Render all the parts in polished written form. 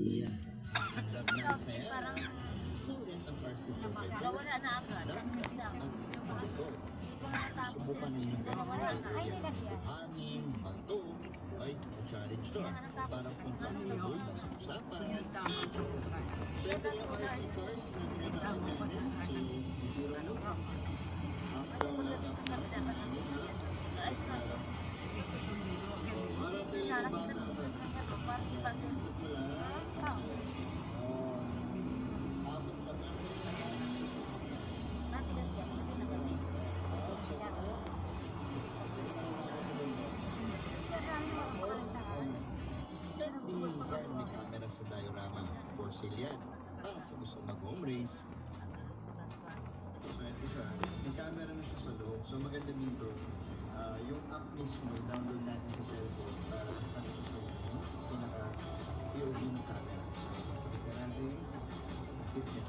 Iya. Agad na saya. Student of our supervisor. Wala na agad. Subukan ninyong ganun hangin, bato, ay, challenge to. Para punta ng tuloy na sa usapan. Pwede yung RC cars na pinatawag natin, si Zero. May camera sa diorama for sale yan para sa gusto mag-home race. So ito siya, may camera na siya sa loob. So maganda dito, yung app mismo, download natin sa cellphone para sa yung pinaka-POV ng camera. Pagkita natin, fit niya.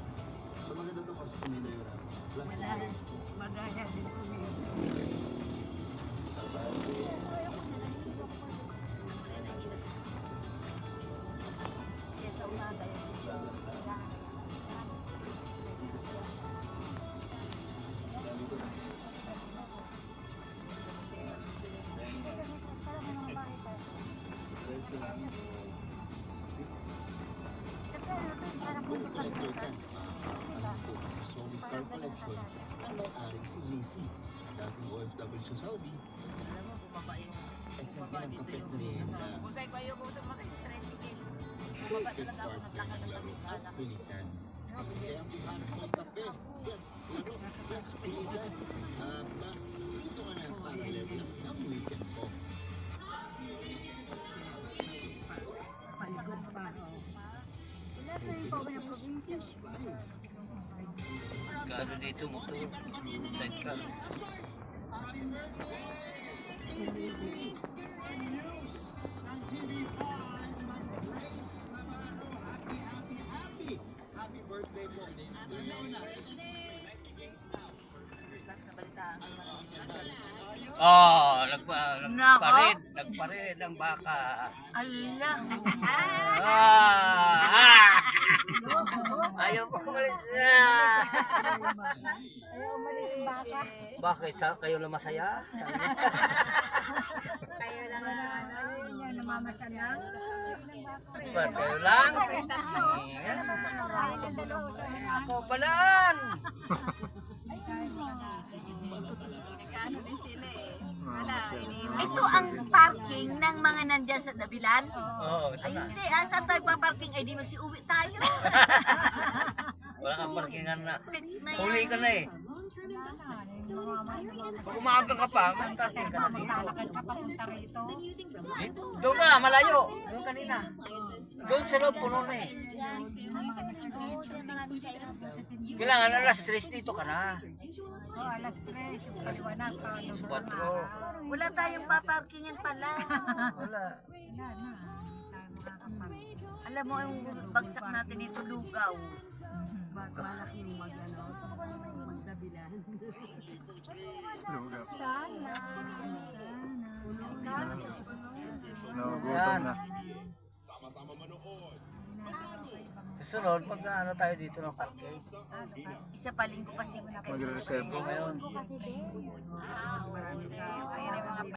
So maganda ito kasi kumila yung RAM. Plus Madaya din kumisa. sa battery. Kung collector ka, alam ko sa Solid Car Collection ang may-aring si JC. Dating OFW sa Saudi, Alam mo, bumaba yung... SNT ng kapit na rehenda. Buntay ko yung kung maka-stretching. Perfect partner ng laro at kulitan. Kaya ang pihanap mo ang kape, yes, laro, yes, kulitan. Dito ka na para level up ng weekend mo. Palikot pa. Fish 5. Kano dito mo to? Sidecar. Happy birthday po. Oh, nagparid ang baka. Allah! Ayaw ko ulit. Ayaw umalis yung baka. Bakit? Kayo lang masaya? Kayo lang namamasan lang. Ba't kayo lang? Ako palaan! Ito ang parking ng mga nandyan sa Dabilan? Oo, ito Ay na. hindi, saan tayo pa-parking? Ay di magsiuwi tayo. Wala kang parkingan na. Click na yan. Huli ka na eh. Pag umaga ka pa, mag-parking ka na dito. Doon na, malayo. Doon kanina. Doon sa loob, puno na eh. Kailangan alas 3 dito ka na. Alas 3, liwanag pa. 4. Wala tayong paparkingin pala. Wala. Alam mo, yung bagsak natin ito, lugaw. Malaking magdabilan. Sana. Nagutom na. Susunod, pag ano tayo dito ng parking. Isa pa linggo kasi. Magre-reserve ko ngayon. Kaya mga